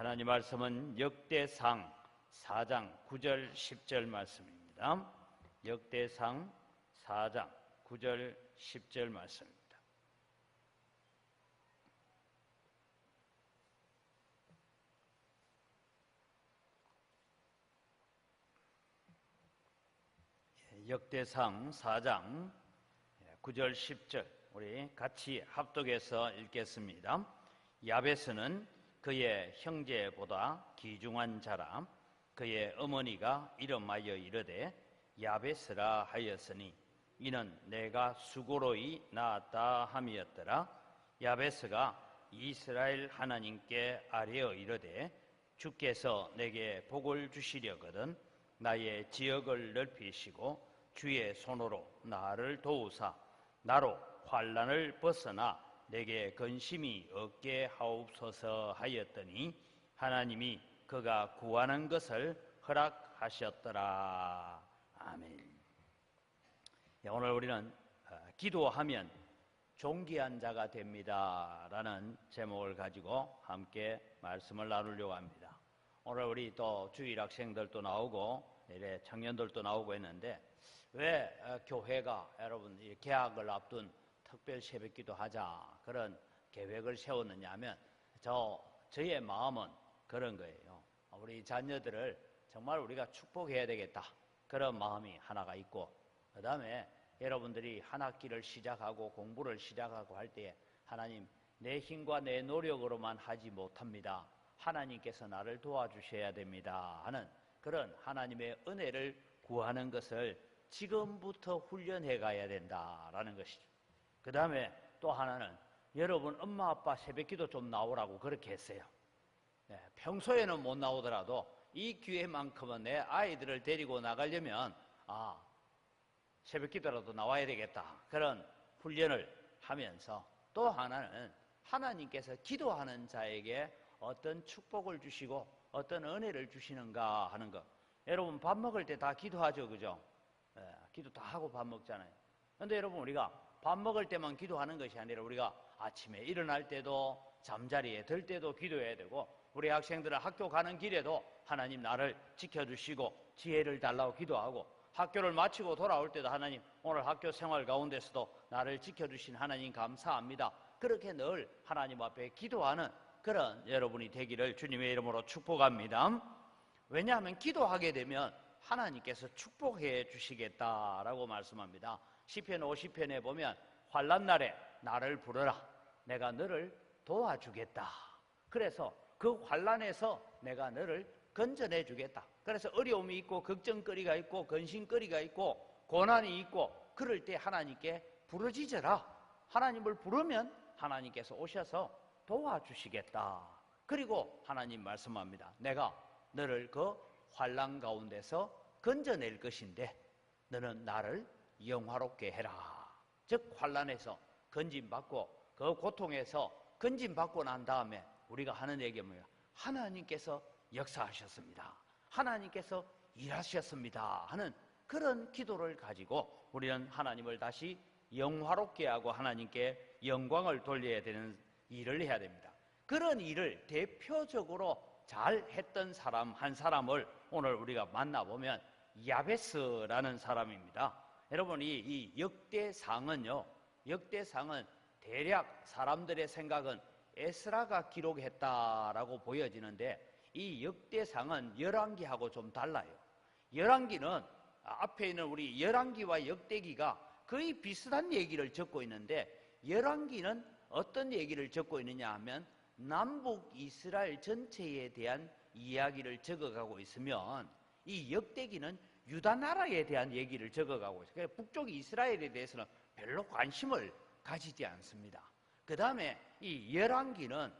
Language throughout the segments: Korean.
하나님 말씀은 역대상 4장 9절 10절 말씀입니다. 역대상 4장 9절 10절 말씀입니다. 역대상 4장 9절 10절 우리 같이 합독해서 읽겠습니다. 야베스는 그의 형제보다 귀중한 자라. 그의 어머니가 이름하여 이르되 야베스라 하였으니 이는 내가 수고로이 낳았다 함이었더라. 야베스가 이스라엘 하나님께 아뢰어 이르되 주께서 내게 복을 주시려거든 나의 지역을 넓히시고 주의 손으로 나를 도우사 나로 환난을 벗어나 내게 근심이 없게 하옵소서 하였더니 하나님이 그가 구하는 것을 허락하셨더라. 아멘. 오늘 우리는 기도하면 존귀한 자가 됩니다 라는 제목을 가지고 함께 말씀을 나누려고 합니다. 오늘 우리 또 주일 학생들도 나오고 이래 청년들도 나오고 했는데 왜 교회가 여러분 개학을 앞둔 특별 새벽기도 하자 그런 계획을 세웠느냐 하면 저의 마음은 그런 거예요. 우리 자녀들을 정말 우리가 축복해야 되겠다 그런 마음이 하나가 있고, 그 다음에 여러분들이 한 학기를 시작하고 공부를 시작하고 할 때에 하나님 내 힘과 내 노력으로만 하지 못합니다. 하나님께서 나를 도와주셔야 됩니다 하는 그런 하나님의 은혜를 구하는 것을 지금부터 훈련해 가야 된다라는 것이죠. 그 다음에 또 하나는 여러분 엄마 아빠 새벽기도 좀 나오라고 그렇게 했어요. 평소에는 못 나오더라도 이 기회만큼은 내 아이들을 데리고 나가려면 새벽기도라도 나와야 되겠다 그런 훈련을 하면서, 또 하나는 하나님께서 기도하는 자에게 어떤 축복을 주시고 어떤 은혜를 주시는가 하는 것. 여러분 밥 먹을 때 다 기도하죠, 그죠? 기도 다 하고 밥 먹잖아요. 그런데 여러분 우리가 밥 먹을 때만 기도하는 것이 아니라 우리가 아침에 일어날 때도 잠자리에 들 때도 기도해야 되고, 우리 학생들은 학교 가는 길에도 하나님 나를 지켜주시고 지혜를 달라고 기도하고, 학교를 마치고 돌아올 때도 하나님 오늘 학교 생활 가운데서도 나를 지켜주신 하나님 감사합니다. 그렇게 늘 하나님 앞에 기도하는 그런 여러분이 되기를 주님의 이름으로 축복합니다. 왜냐하면 기도하게 되면 하나님께서 축복해 주시겠다라고 말씀합니다. 시편 50편에 보면 환난 날에 나를 부르라 내가 너를 도와주겠다. 그래서 그 환난에서 내가 너를 건져내 주겠다. 그래서 어려움이 있고 걱정거리가 있고 근심거리가 있고 고난이 있고 그럴 때 하나님께 부르짖어라. 하나님을 부르면 하나님께서 오셔서 도와주시겠다. 그리고 하나님 말씀합니다. 내가 너를 그 환난 가운데서 건져낼 것인데 너는 나를 영화롭게 해라. 즉 환난에서 건짐받고 그 고통에서 건짐받고 난 다음에 우리가 하는 얘기가 뭐예요? 하나님께서 역사하셨습니다. 하나님께서 일하셨습니다 하는 그런 기도를 가지고 우리는 하나님을 다시 영화롭게 하고 하나님께 영광을 돌려야 되는 일을 해야 됩니다. 그런 일을 대표적으로 잘 했던 사람 한 사람을 오늘 우리가 만나보면 야베스라는 사람입니다. 여러분 이 역대상은요, 역대상은 대략 사람들의 생각은 에스라가 기록했다라고 보여지는데 이 역대상은 열왕기하고 좀 달라요. 열왕기는 앞에 있는 우리 열왕기와 역대기가 거의 비슷한 얘기를 적고 있는데, 열왕기는 어떤 얘기를 적고 있느냐 하면 남북 이스라엘 전체에 대한 이야기를 적어가고 있으면 이 역대기는 유다 나라에 대한 얘기를 적어가고 있어요. 그래서 북쪽 이스라엘에 대해서는 별로 관심을 가지지 않습니다. 그 다음에 이 열왕기는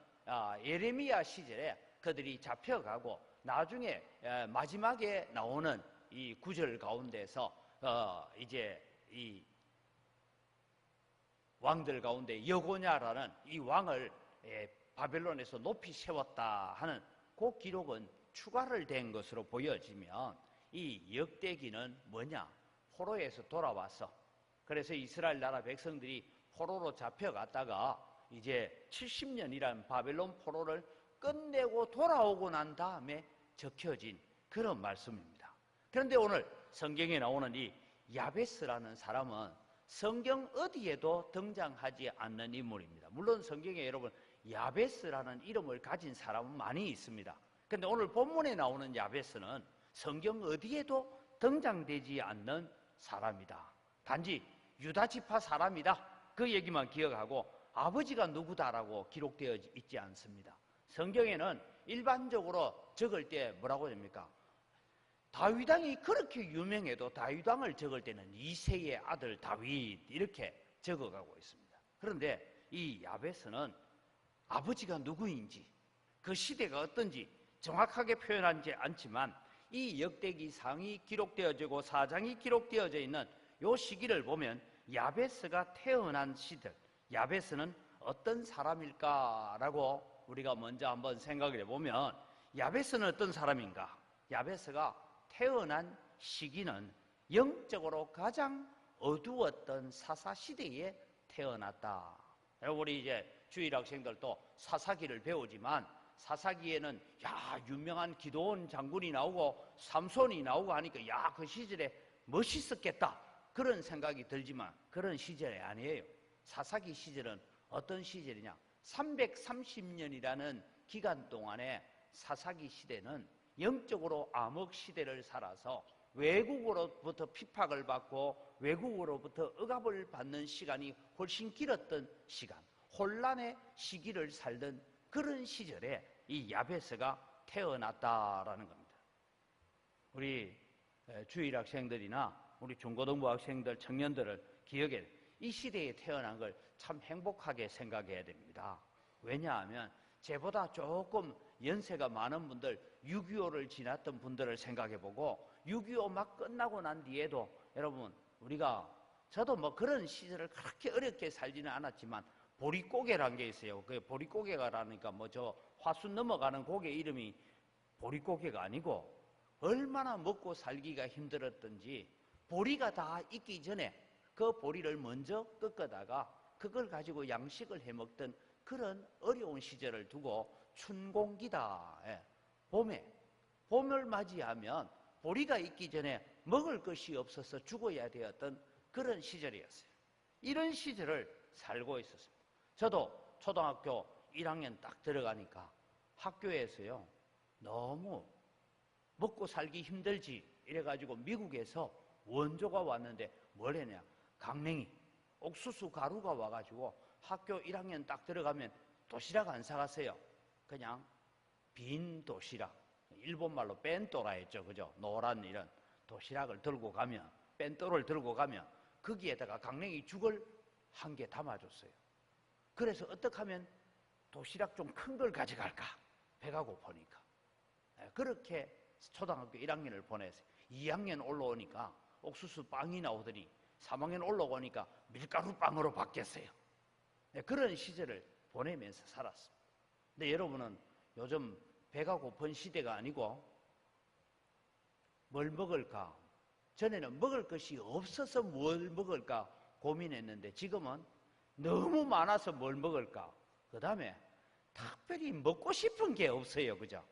예레미야 시절에 그들이 잡혀가고 나중에 마지막에 나오는 이 구절 가운데서 이제 이 왕들 가운데 여고냐라는 이 왕을 바벨론에서 높이 세웠다 하는 그 기록은 추가를 된 것으로 보여지면 이 역대기는 뭐냐? 포로에서 돌아와서, 그래서 이스라엘 나라 백성들이 포로로 잡혀갔다가 이제 70년이라는 바벨론 포로를 끝내고 돌아오고 난 다음에 적혀진 그런 말씀입니다. 그런데 오늘 성경에 나오는 이 야베스라는 사람은 성경 어디에도 등장하지 않는 인물입니다. 물론 성경에 여러분 야베스라는 이름을 가진 사람은 많이 있습니다. 그런데 오늘 본문에 나오는 야베스는 성경 어디에도 등장되지 않는 사람이다. 단지 유다 지파 사람이다, 그 얘기만 기억하고 아버지가 누구다라고 기록되어 있지 않습니다. 성경에는 일반적으로 적을 때 뭐라고 됩니까? 다윗 왕이 그렇게 유명해도 다윗 왕을 적을 때는 이새의 아들 다윗 이렇게 적어가고 있습니다. 그런데 이 야베스는 아버지가 누구인지, 그 시대가 어떤지 정확하게 표현하지 않지만 이 역대기상이 기록되어지고 사장이 기록되어져 있는 이 시기를 보면 야베스가 태어난 시절, 야베스는 어떤 사람일까라고 우리가 먼저 한번 생각을 해보면, 야베스는 어떤 사람인가? 야베스가 태어난 시기는 영적으로 가장 어두웠던 사사시대에 태어났다. 우리 이제 주일 학생들도 사사기를 배우지만 사사기에는 유명한 기드온 장군이 나오고 삼손이 나오고 하니까 그 시절에 멋있었겠다 그런 생각이 들지만 그런 시절이 아니에요. 사사기 시절은 어떤 시절이냐? 330년이라는 기간 동안에 사사기 시대는 영적으로 암흑 시대를 살아서 외국으로부터 핍박을 받고 외국으로부터 억압을 받는 시간이 훨씬 길었던 시간, 혼란의 시기를 살던 그런 시절에 이 야베스가 태어났다라는 겁니다. 우리 주일 학생들이나 우리 중고등부 학생들, 청년들을 기억해, 이 시대에 태어난 걸 참 행복하게 생각해야 됩니다. 왜냐하면 제보다 조금 연세가 많은 분들, 6.25를 지났던 분들을 생각해보고 6.25 막 끝나고 난 뒤에도 여러분 저도 뭐 그런 시절을 그렇게 어렵게 살지는 않았지만 보릿고개라는 게 있어요. 그 보릿고개가라니까 뭐 저 화순 넘어가는 고개 이름이 보릿고개가 아니고 얼마나 먹고 살기가 힘들었던지 보리가 다 익기 전에 그 보리를 먼저 꺾어다가 그걸 가지고 양식을 해먹던 그런 어려운 시절을 두고 춘공기다. 봄을 맞이하면 보리가 익기 전에 먹을 것이 없어서 죽어야 되었던 그런 시절이었어요. 이런 시절을 살고 있었습니다. 저도 초등학교 1학년 딱 들어가니까 학교에서요 너무 먹고 살기 힘들지 이래가지고 미국에서 원조가 왔는데 뭘 했냐, 강냉이, 옥수수 가루가 와가지고 학교 1학년 딱 들어가면 도시락 안 사갔어요. 그냥 빈 도시락, 일본말로 벤또라 했죠, 그죠? 노란 이런 도시락을 들고 가면, 벤또를 들고 가면 거기에다가 강냉이 죽을 한 개 담아줬어요. 그래서 어떻게 하면 도시락 좀 큰 걸 가져갈까? 배가 고프니까. 그렇게 초등학교 1학년을 보냈어요. 2학년 올라오니까 옥수수 빵이 나오더니 3학년 올라오니까 밀가루 빵으로 바뀌었어요. 그런 시절을 보내면서 살았습니다. 근데 여러분은 요즘 배가 고픈 시대가 아니고 뭘 먹을까? 전에는 먹을 것이 없어서 뭘 먹을까 고민했는데 지금은 너무 많아서 뭘 먹을까? 그 다음에 특별히 먹고 싶은 게 없어요. 그죠?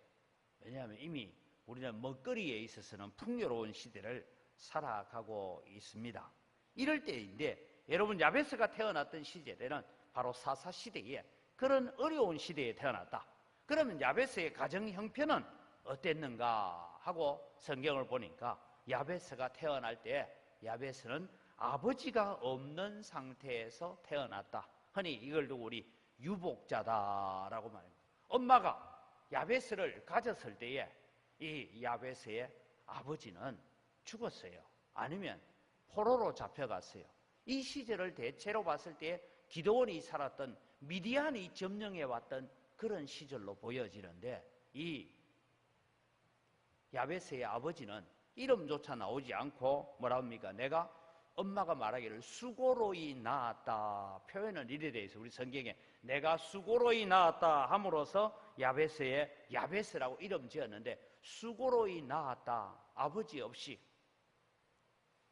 왜냐하면 이미 우리는 먹거리에 있어서는 풍요로운 시대를 살아가고 있습니다. 이럴 때인데 여러분 야베스가 태어났던 시절에는 바로 사사시대에 그런 어려운 시대에 태어났다. 그러면 야베스의 가정 형편은 어땠는가 하고 성경을 보니까 야베스가 태어날 때 야베스는 아버지가 없는 상태에서 태어났다. 흔히 이걸 두고 우리 유복자다라고 말합니다. 엄마가 야베스를 가졌을 때에 이 야베스의 아버지는 죽었어요. 아니면 포로로 잡혀갔어요. 이 시절을 대체로 봤을 때 기드온이 살았던 미디안이 점령해왔던 그런 시절로 보여지는데 이 야베스의 아버지는 이름조차 나오지 않고 뭐라 합니까? 내가 엄마가 말하기를 수고로이 낳았다. 표현은 이래 돼 있어요. 우리 성경에 내가 수고로이 낳았다 함으로써 야베스의 야베스라고 이름 지었는데 수고로이 낳았다. 아버지 없이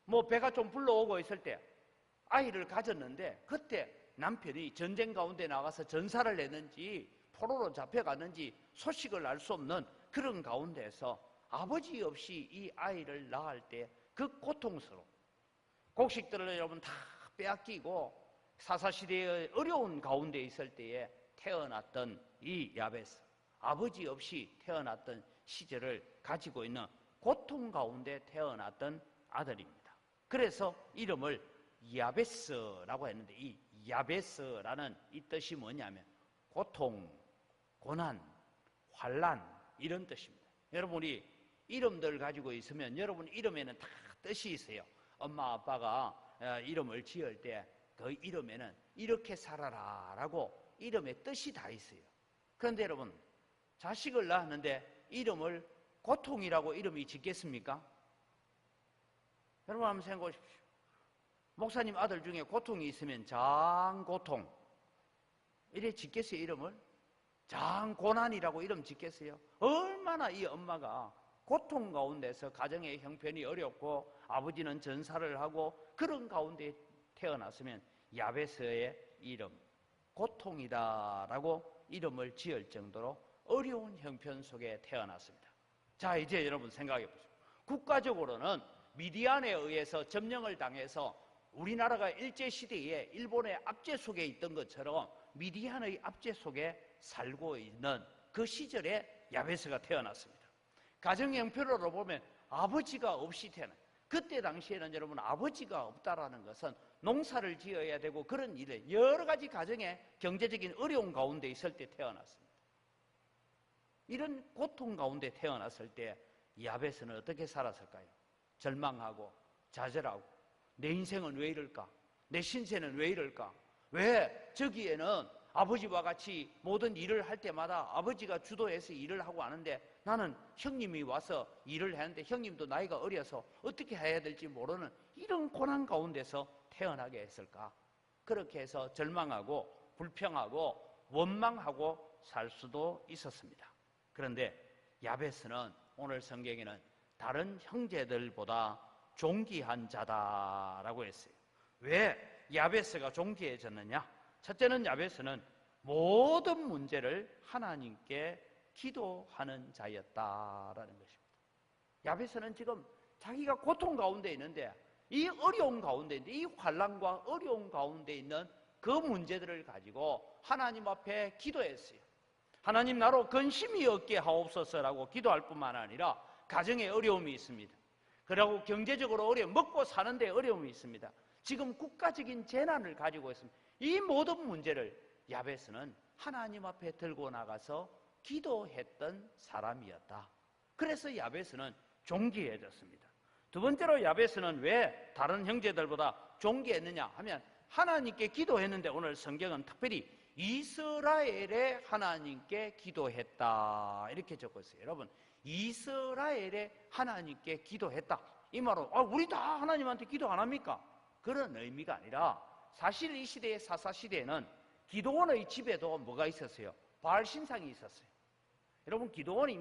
뭐 배가 좀 불러오고 있을 때 아이를 가졌는데 그때 남편이 전쟁 가운데 나가서 전사를 했는지 포로로 잡혀갔는지 소식을 알 수 없는 그런 가운데서 아버지 없이 이 아이를 낳을 때 그 고통스러움, 곡식들을 여러분 다 빼앗기고 사사시대의 어려운 가운데 있을 때에 태어났던 이 야베스, 아버지 없이 태어났던 시절을 가지고 있는 고통 가운데 태어났던 아들입니다. 그래서 이름을 야베스라고 했는데, 이 야베스라는 이 뜻이 뭐냐면 고통, 고난, 환난 이런 뜻입니다. 여러분이 이름들 가지고 있으면 여러분 이름에는 다 뜻이 있어요. 엄마 아빠가 이름을 지을 때 그 이름에는 이렇게 살아라 라고 이름에 뜻이 다 있어요. 그런데 여러분, 자식을 낳았는데 이름을 고통이라고 이름이 짓겠습니까? 여러분 한번 생각해 보십시오. 목사님 아들 중에 고통이 있으면 장고통 이래 짓겠어요? 이름을 장고난이라고 이름 짓겠어요? 얼마나 이 엄마가 고통 가운데서 가정의 형편이 어렵고 아버지는 전사를 하고 그런 가운데 태어났으면 야베스의 이름 고통이다라고 이름을 지을 정도로 어려운 형편 속에 태어났습니다. 자, 이제 여러분 생각해 보세요. 국가적으로는 미디안에 의해서 점령을 당해서 우리나라가 일제시대에 일본의 압제 속에 있던 것처럼 미디안의 압제 속에 살고 있는 그 시절에 야베스가 태어났습니다. 가정 형편으로 보면 아버지가 없이 태어난, 그때 당시에는 여러분 아버지가 없다라는 것은 농사를 지어야 되고 그런 일에 여러 가지 가정의 경제적인 어려운 가운데 있을 때 태어났습니다. 이런 고통 가운데 태어났을 때 야베스는 어떻게 살았을까요? 절망하고 좌절하고 내 인생은 왜 이럴까? 내 신세는 왜 이럴까? 왜 저기에는 아버지와 같이 모든 일을 할 때마다 아버지가 주도해서 일을 하고 하는데 나는 형님이 와서 일을 했는데 형님도 나이가 어려서 어떻게 해야 될지 모르는 이런 고난 가운데서 태어나게 했을까? 그렇게 해서 절망하고 불평하고 원망하고 살 수도 있었습니다. 그런데 야베스는 오늘 성경에는 다른 형제들보다 존귀한 자다라고 했어요. 왜 야베스가 존귀해졌느냐? 첫째는 야베스는 모든 문제를 하나님께 기도하는 자였다라는 것입니다. 야베스는 지금 자기가 고통 가운데 있는데, 이 어려움 가운데 있는데, 이 환난과 어려움 가운데 있는 그 문제들을 가지고 하나님 앞에 기도했어요. 하나님, 나로 근심이 없게 하옵소서라고 기도할 뿐만 아니라 가정에 어려움이 있습니다. 그리고 경제적으로 어려움, 먹고 사는데 어려움이 있습니다. 지금 국가적인 재난을 가지고 있습니다. 이 모든 문제를 야베스는 하나님 앞에 들고 나가서 기도했던 사람이었다. 그래서 야베스는 존귀해졌습니다. 두 번째로 야베스는 왜 다른 형제들보다 존귀했느냐 하면 하나님께 기도했는데, 오늘 성경은 특별히 이스라엘의 하나님께 기도했다 이렇게 적고 있어요. 여러분, 이스라엘의 하나님께 기도했다, 이 말은 우리 다 하나님한테 기도 안 합니까? 그런 의미가 아니라, 사실 이 시대의 사사시대에는 기도원의 집에도 뭐가 있었어요? 바알 신상이 있었어요. 여러분, 기도원이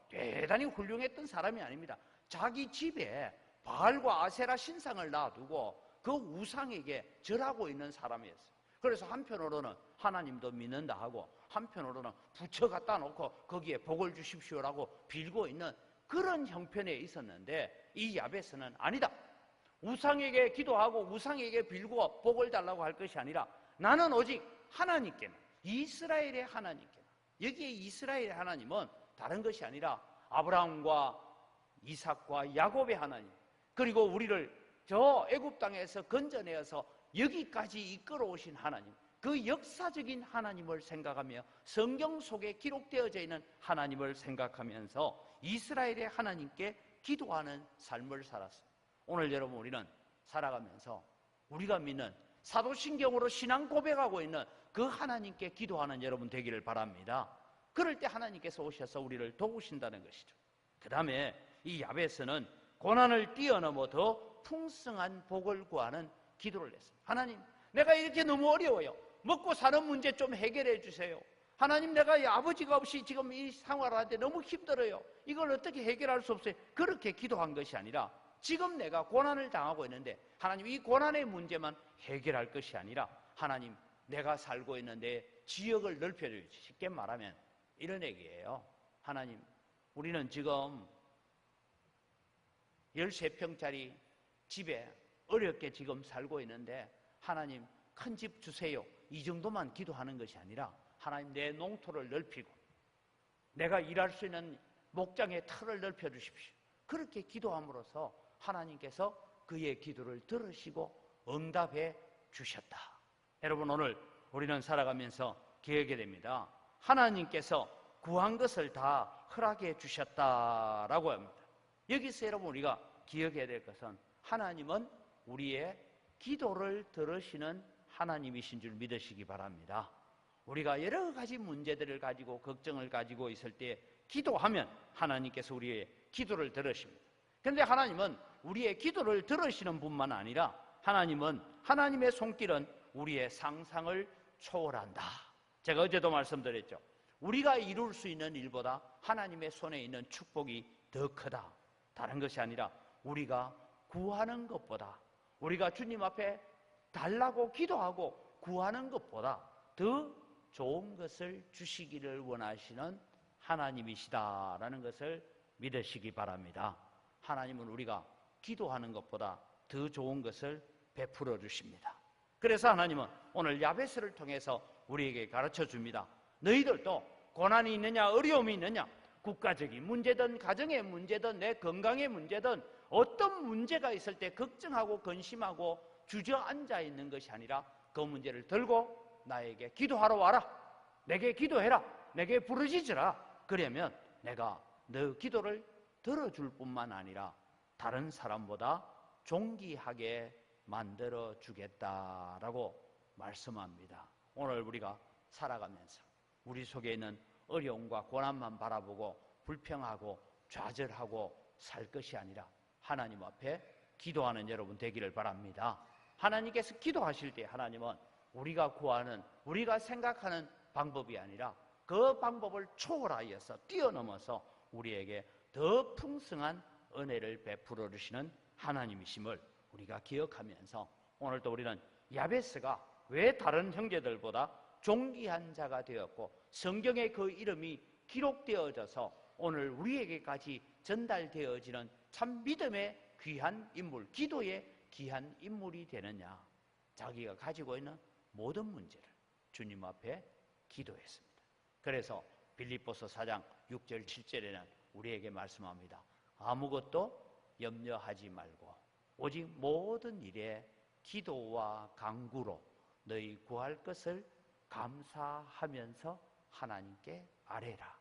대단히 훌륭했던 사람이 아닙니다. 자기 집에 바알과 아세라 신상을 놔두고 그 우상에게 절하고 있는 사람이었어요. 그래서 한편으로는 하나님도 믿는다 하고 한편으로는 부처 갖다 놓고 거기에 복을 주십시오라고 빌고 있는 그런 형편에 있었는데, 이 야베스는 아니다, 우상에게 기도하고 우상에게 빌고 복을 달라고 할 것이 아니라 나는 오직 하나님께만, 이스라엘의 하나님께만. 여기에 이스라엘의 하나님은 다른 것이 아니라 아브라함과 이삭과 야곱의 하나님, 그리고 우리를 저 애굽 땅에서 건져내어서 여기까지 이끌어 오신 하나님, 그 역사적인 하나님을 생각하며 성경 속에 기록되어져 있는 하나님을 생각하면서 이스라엘의 하나님께 기도하는 삶을 살았어요. 오늘 여러분, 우리는 살아가면서 우리가 믿는 사도신경으로 신앙 고백하고 있는 그 하나님께 기도하는 여러분 되기를 바랍니다. 그럴 때 하나님께서 오셔서 우리를 도우신다는 것이죠. 그 다음에 이 야베스는 고난을 뛰어넘어 더 풍성한 복을 구하는 기도를 했습니다. 하나님, 내가 이렇게 너무 어려워요. 먹고 사는 문제 좀 해결해 주세요. 하나님, 내가 아버지가 없이 지금 이 생활을 하는데 너무 힘들어요. 이걸 어떻게 해결할 수 없어요. 그렇게 기도한 것이 아니라, 지금 내가 고난을 당하고 있는데 하나님, 이 고난의 문제만 해결할 것이 아니라 하나님, 내가 살고 있는 내 지역을 넓혀주지. 쉽게 말하면 이런 얘기예요. 하나님, 우리는 지금 13평짜리 집에 어렵게 지금 살고 있는데 하나님 큰 집 주세요. 이 정도만 기도하는 것이 아니라 하나님 내 농토를 넓히고 내가 일할 수 있는 목장의 털을 넓혀주십시오. 그렇게 기도함으로써 하나님께서 그의 기도를 들으시고 응답해 주셨다. 여러분, 오늘 우리는 살아가면서 기억하게 됩니다. 하나님께서 구한 것을 다 허락해 주셨다라고 합니다. 여기서 여러분 우리가 기억해야 될 것은 하나님은 우리의 기도를 들으시는 하나님이신 줄 믿으시기 바랍니다. 우리가 여러 가지 문제들을 가지고 걱정을 가지고 있을 때 기도하면 하나님께서 우리의 기도를 들으십니다. 그런데 하나님은 우리의 기도를 들으시는 분만 아니라 하나님은 하나님의 손길은 우리의 상상을 초월한다. 제가 어제도 말씀드렸죠. 우리가 이룰 수 있는 일보다 하나님의 손에 있는 축복이 더 크다. 다른 것이 아니라 우리가 구하는 것보다 우리가 주님 앞에 달라고 기도하고 구하는 것보다 더 좋은 것을 주시기를 원하시는 하나님이시다라는 것을 믿으시기 바랍니다. 하나님은 우리가 기도하는 것보다 더 좋은 것을 베풀어 주십니다. 그래서 하나님은 오늘 야베스를 통해서 우리에게 가르쳐 줍니다. 너희들도 고난이 있느냐 어려움이 있느냐 국가적인 문제든 가정의 문제든 내 건강의 문제든 어떤 문제가 있을 때 걱정하고 근심하고 주저앉아 있는 것이 아니라 그 문제를 들고 나에게 기도하러 와라. 내게 기도해라. 내게 부르짖으라. 그러면 내가 너 기도를 들어줄 뿐만 아니라 다른 사람보다 존귀하게 만들어 주겠다라고 말씀합니다. 오늘 우리가 살아가면서 우리 속에 있는 어려움과 고난만 바라보고 불평하고 좌절하고 살 것이 아니라 하나님 앞에 기도하는 여러분 되기를 바랍니다. 하나님께서 기도하실 때 하나님은 우리가 구하는 우리가 생각하는 방법이 아니라 그 방법을 초월하여서 뛰어넘어서 우리에게 더 풍성한 은혜를 베풀어 주시는 하나님이심을 우리가 기억하면서 오늘도 우리는 야베스가 왜 다른 형제들보다 존귀한 자가 되었고 성경에 그 이름이 기록되어져서 오늘 우리에게까지 전달되어지는 참 믿음의 귀한 인물, 기도의 귀한 인물이 되느냐. 자기가 가지고 있는 모든 문제를 주님 앞에 기도했습니다. 그래서 빌립보서 4장 6절 7절에는 우리에게 말씀합니다. 아무것도 염려하지 말고 오직 모든 일에 기도와 간구로 너희 구할 것을 감사하면서 하나님께 아뢰라.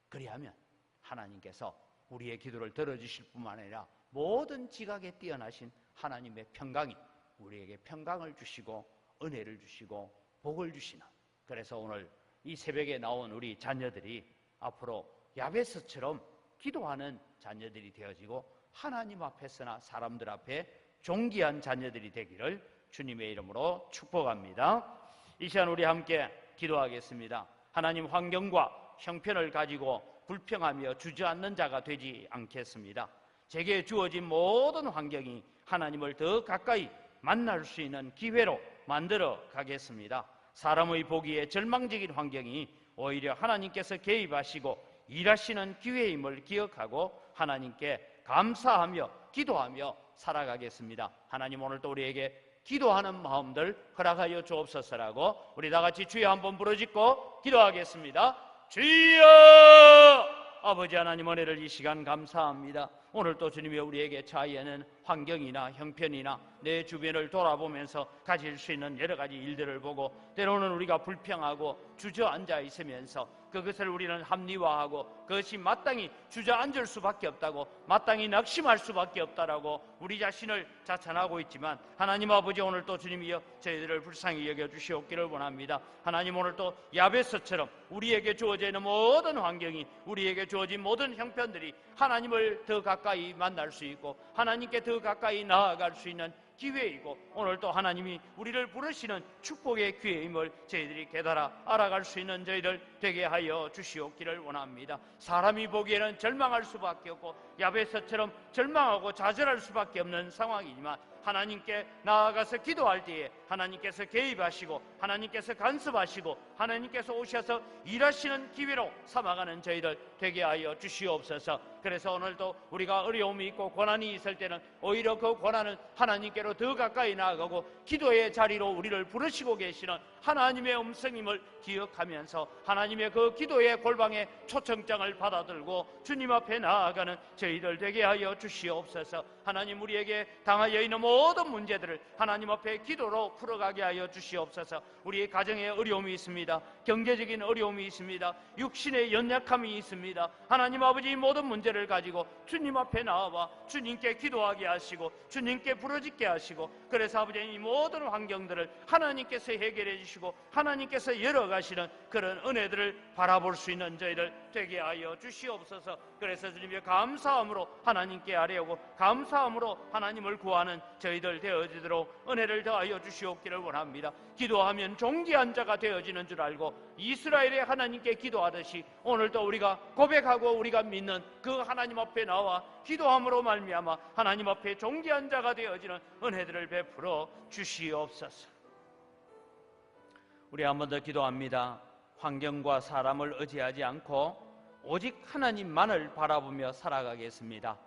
그리하면 하나님께서 우리의 기도를 들어주실 뿐만 아니라 모든 지각에 뛰어나신 하나님의 평강이 우리에게 평강을 주시고 은혜를 주시고 복을 주시는, 그래서 오늘 이 새벽에 나온 우리 자녀들이 앞으로 야베스처럼 기도하는 자녀들이 되어지고 하나님 앞에서나 사람들 앞에 존귀한 자녀들이 되기를 주님의 이름으로 축복합니다. 이 시간 우리 함께 기도하겠습니다. 하나님, 환경과 형편을 가지고 불평하며 주저앉는 자가 되지 않겠습니다. 제게 주어진 모든 환경이 하나님을 더 가까이 만날 수 있는 기회로 만들어 가겠습니다. 사람의 보기에 절망적인 환경이 오히려 하나님께서 개입하시고 일하시는 기회임을 기억하고 하나님께 감사하며 기도하며 살아가겠습니다. 하나님, 오늘도 우리에게 기도하는 마음들 허락하여 주옵소서라고 우리 다 같이 주여 한번 부르짖고 기도하겠습니다. 주여! 아버지 하나님, 은혜를 이 시간 감사합니다. 오늘 또 주님이 우리에게 처하는 환경이나 형편이나 내 주변을 돌아보면서 가질 수 있는 여러 가지 일들을 보고 때로는 우리가 불평하고 주저앉아 있으면서 그것을 우리는 합리화하고 그것이 마땅히 주저앉을 수밖에 없다고, 마땅히 낙심할 수밖에 없다라고 우리 자신을 자찬하고 있지만 하나님 아버지, 오늘 또 주님이여 저희들을 불쌍히 여겨주시옵기를 원합니다. 하나님, 오늘 또 야베스처럼 우리에게 주어져 있는 모든 환경이, 우리에게 주어진 모든 형편들이 하나님을 더 가까이 만날 수 있고 하나님께 더 가까이 나아갈 수 있는 기회이고 오늘 또 하나님이 우리를 부르시는 축복의 기회임을 저희들이 깨달아 알아갈 수 있는 저희들 되게 하여 주시옵기를 원합니다. 사람이 보기에는 절망할 수밖에 없고 야베스처럼 절망하고 좌절할 수밖에 없는 상황이지만 하나님께 나아가서 기도할 때에 하나님께서 개입하시고 하나님께서 간섭하시고 하나님께서 오셔서 일하시는 기회로 삼아가는 저희들 되게 하여 주시옵소서. 그래서 오늘도 우리가 어려움이 있고 고난이 있을 때는 오히려 그 고난은 하나님께로 더 가까이 나아가고 기도의 자리로 우리를 부르시고 계시는 하나님의 음성임을 기억하면서 하나님의 그 기도의 골방에 초청장을 받아들고 주님 앞에 나아가는 저희들 되게 하여 주시옵소서. 하나님, 우리에게 당하여 있는 모든 문제들을 하나님 앞에 기도로 풀어가게 하여 주시옵소서. 우리의 가정에 어려움이 있습니다. 경제적인 어려움이 있습니다. 육신의 연약함이 있습니다. 하나님 아버지, 모든 문제를 가지고 주님 앞에 나와봐 주님께 기도하게 하시고 주님께 부르짖게 하시고, 그래서 아버지 이 모든 환경들을 하나님께서 해결해 주시고 하나님께서 열어가시는 그런 은혜들을 바라볼 수 있는 저희들 되게 하여 주시옵소서. 그래서 주님의 감사함으로 하나님께 아뢰오고 감사함으로 하나님을 구하는 저희들 되어지도록 은혜를 더하여 주시옵기를 원합니다. 기도하면 존귀한 자가 되어지는 줄 알고 이스라엘의 하나님께 기도하듯이 오늘도 우리가 고백하고 우리가 믿는 그 하나님 앞에 나와 기도함으로 말미암아 하나님 앞에 존귀한 자가 되어지는 은혜들을 베풀어 주시옵소서. 우리 한 번 더 기도합니다. 환경과 사람을 의지하지 않고 오직 하나님만을 바라보며 살아가겠습니다.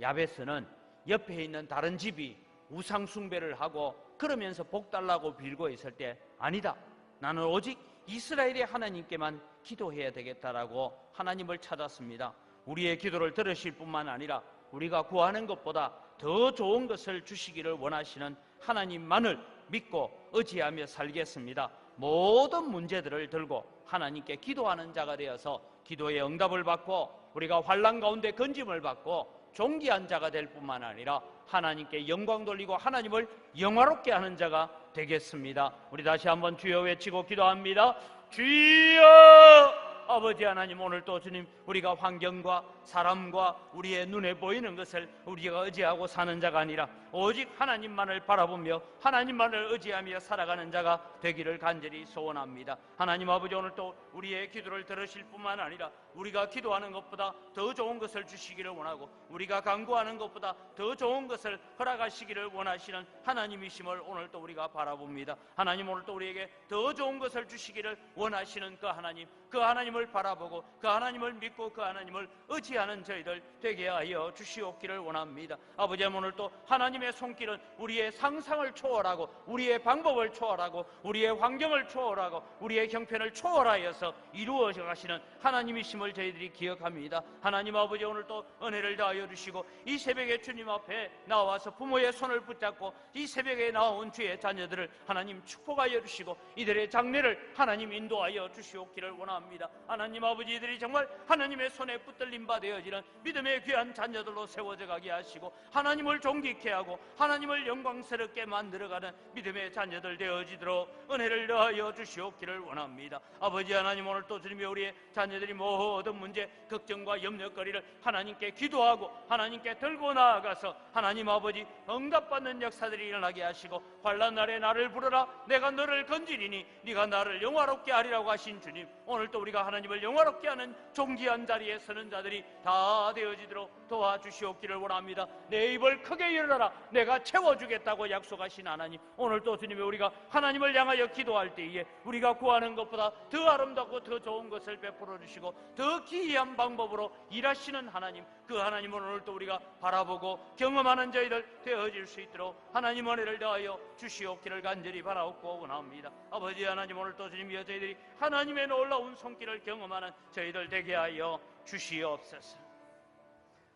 야베스는 옆에 있는 다른 집이 우상 숭배를 하고 그러면서 복 달라고 빌고 있을 때, 아니다, 나는 오직 이스라엘의 하나님께만 기도해야 되겠다라고 하나님을 찾았습니다. 우리의 기도를 들으실 뿐만 아니라 우리가 구하는 것보다 더 좋은 것을 주시기를 원하시는 하나님만을 믿고 의지하며 살겠습니다. 모든 문제들을 들고 하나님께 기도하는 자가 되어서 기도의 응답을 받고 우리가 환난 가운데 건짐을 받고 존귀한 자가 될 뿐만 아니라 하나님께 영광 돌리고 하나님을 영화롭게 하는 자가 되겠습니다. 우리 다시 한번 주여 외치고 기도합니다. 주여! 아버지 하나님, 오늘 또 주님, 우리가 환경과 사람과 우리의 눈에 보이는 것을 우리가 의지하고 사는 자가 아니라 오직 하나님만을 바라보며 하나님만을 의지하며 살아가는 자가 되기를 간절히 소원합니다. 하나님 아버지, 오늘 또 우리의 기도를 들으실 뿐만 아니라 우리가 기도하는 것보다 더 좋은 것을 주시기를 원하고 우리가 간구하는 것보다 더 좋은 것을 허락하시기를 원하시는 하나님이심을 오늘 또 우리가 바라봅니다. 하나님, 오늘 또 우리에게 더 좋은 것을 주시기를 원하시는 그 하나님, 그 하나님을 바라보고 그 하나님을 믿고 그 하나님을 의지하는 저희들 되게 하여 주시옵기를 원합니다. 아버지, 오늘 또 하나님의 손길은 우리의 상상을 초월하고 우리의 방법을 초월하고 우리의 환경을 초월하고 우리의 형편을 초월하여서 이루어져 가시는 하나님이심을 저희들이 기억합니다. 하나님 아버지, 오늘 또 은혜를 더하여 주시고 이 새벽에 주님 앞에 나와서 부모의 손을 붙잡고 이 새벽에 나온 주의 자녀들을 하나님 축복하여 주시고 이들의 장래를 하나님 인도하여 주시옵기를 원합니다. 하나님 아버지, 이들이 정말 하나님의 손에 붙들림 바 되어지는 믿음의 귀한 자녀들로 세워져 가게 하시고 하나님을 존귀케 하고 하나님을 영광스럽게 만들어가는 믿음의 자녀들 되어지도록 은혜를 더하여 주시옵기를 원합니다. 아버지 하나님, 오늘 또 주님이 우리의 자녀들이 모든 문제, 걱정과 염려거리를 하나님께 기도하고 하나님께 들고 나아가서 하나님 아버지 응답받는 역사들이 일어나게 하시고 환난 날에 나를 부르라 내가 너를 건지리니 네가 나를 영화롭게 하리라고 하신 주님, 오늘 또 우리가 하나님을 영화롭게 하는 존귀한 자리에 서는 자들이 다 되어지도록 도와주시옵기를 원합니다. 내 입을 크게 열어라 내가 채워주겠다고 약속하신 하나님, 오늘 또 주님이 우리가 하나님을 향하여 기도할 때에 우리가 구하는 것보다 더 아름답고 더 좋은 것을 베풀어 주시고 더 기이한 방법으로 일하시는 하나님, 그 하나님을 오늘 또 우리가 바라보고 경험하는 저희들 되어질 수 있도록 하나님 은혜를 더하여 주시옵기를 간절히 바라옵고 원합니다. 아버지 하나님, 오늘 또 주님이여 저희들이 하나님의 놀라운 손길을 경험하는 저희들 되게 하여 주시옵소서.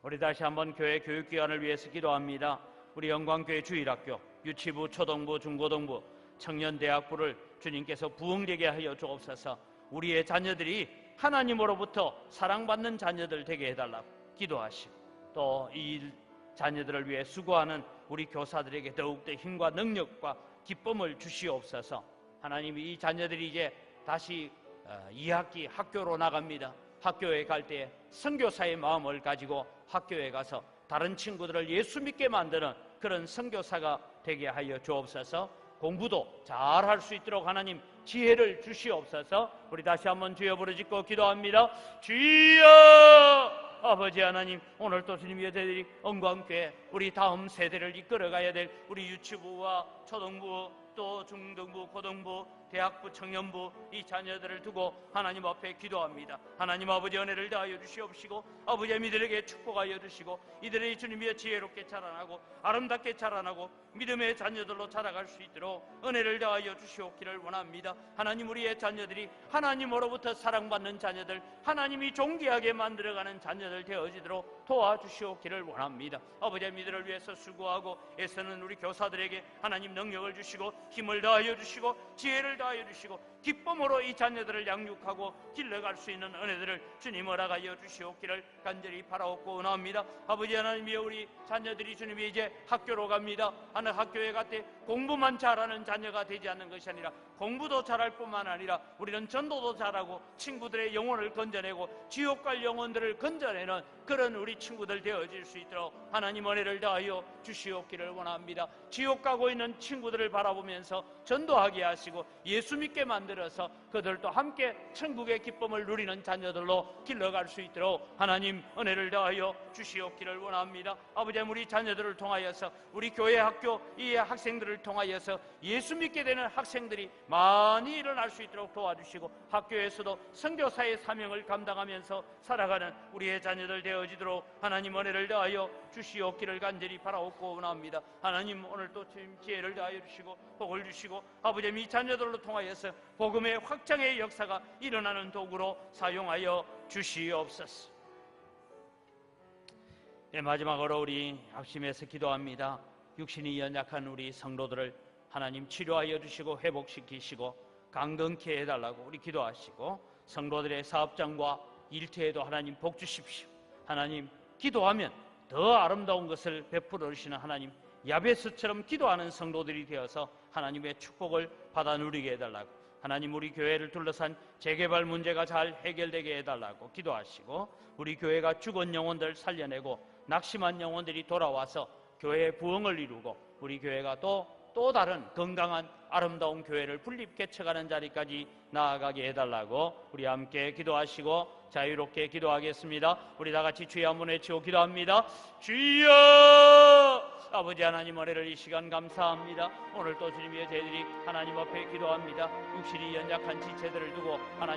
우리 다시 한번 교회 교육기관을 위해서 기도합니다. 우리 영광교회 주일학교, 유치부, 초등부, 중고등부, 청년대학부를 주님께서 부흥되게 하여 주옵소서. 우리의 자녀들이 하나님으로부터 사랑받는 자녀들 되게 해달라고 기도하시고 또 이 자녀들을 위해 수고하는 우리 교사들에게 더욱더 힘과 능력과 기쁨을 주시옵소서. 하나님이 이 자녀들이 이제 다시 2학기 학교로 나갑니다. 학교에 갈 때 선교사의 마음을 가지고 학교에 가서 다른 친구들을 예수 믿게 만드는 그런 선교사가 되게 하여 주옵소서. 공부도 잘 할 수 있도록 하나님 지혜를 주시옵소서. 우리 다시 한번 주여 부르짖고 기도합니다. 주여! 아버지 하나님, 오늘 또 주님의 저희들이 언광교회 우리 다음 세대를 이끌어가야 될 우리 유치부와 초등부 또 중등부, 고등부, 대학부, 청년부 이 자녀들을 두고 하나님 앞에 기도합니다. 하나님 아버지 은혜를 다하여 주시옵시고 아버지 이들에게 축복하여 주시고 이들의 주님의 지혜롭게 자라나고 아름답게 자라나고 믿음의 자녀들로 자라갈 수 있도록 은혜를 다하여 주시옵기를 원합니다. 하나님, 우리의 자녀들이 하나님으로부터 사랑받는 자녀들, 하나님이 존귀하게 만들어가는 자녀들 되어지도록 도와주시옵기를 원합니다. 아버지 이들을 위해서 수고하고 애쓰는 우리 교사들에게 하나님 능력을 주시고 힘을 다하여 주시고 지혜를 다하여 주시고 기쁨으로 이 자녀들을 양육하고 길러갈 수 있는 은혜들을 주님 허락하여 주시옵기를 간절히 바라옵고 원합니다. 아버지 하나님이여, 우리 자녀들이 주님이 이제 학교로 갑니다. 하는 학교에 갈 때 공부만 잘하는 자녀가 되지 않는 것이 아니라 공부도 잘할 뿐만 아니라 우리는 전도도 잘하고 친구들의 영혼을 건져내고 지옥 갈 영혼들을 건져내는 그런 우리 친구들 되어질 수 있도록 하나님 은혜를 다하여 주시옵기를 원합니다. 지옥 가고 있는 친구들을 바라보면서 전도하게 하시고 예수 믿게 만들어서 그들도 함께 천국의 기쁨을 누리는 자녀들로 길러갈 수 있도록 하나님 은혜를 다하여 주시옵기를 원합니다. 아버지, 우리 자녀들을 통하여서 우리 교회 학교 이 학생들을 통하여서 예수 믿게 되는 학생들이 많이 일어날 수 있도록 도와주시고 학교에서도 선교사의 사명을 감당하면서 살아가는 우리의 자녀들 되어지도록 하나님 은혜를 다하여 주시옵기를 간절히 바라옵고 원합니다. 하나님, 오늘 또 지혜를 다하여 주시고 복을 주시고 아버지 이 자녀들로 통하여서 복음의 확장의 역사가 일어나는 도구로 사용하여 주시옵소서. 마지막으로 우리 합심해서 기도합니다. 육신이 연약한 우리 성도들을 하나님 치료하여 주시고 회복시키시고 강건케 해달라고 우리 기도하시고 성도들의 사업장과 일터에도 하나님 복 주십시오. 하나님, 기도하면 더 아름다운 것을 베풀어 주시는 하나님, 야베스처럼 기도하는 성도들이 되어서 하나님의 축복을 받아 누리게 해달라고, 하나님 우리 교회를 둘러싼 재개발 문제가 잘 해결되게 해달라고 기도하시고, 우리 교회가 죽은 영혼들 살려내고 낙심한 영혼들이 돌아와서 교회의 부흥을 이루고 우리 교회가 또 다른 건강한 아름다운 교회를 분립 개척하는 자리까지 나아가게 해달라고 우리 함께 기도하시고 자유롭게 기도하겠습니다. 우리 다 같이 주여 한번 외치고 기도합니다. 주여! 아버지 하나님, 은혜를 이 시간 감사합니다. 오늘 또 주님의 저희들이 하나님 앞에 기도합니다. 육신이 연약한 지체들을 두고 하나님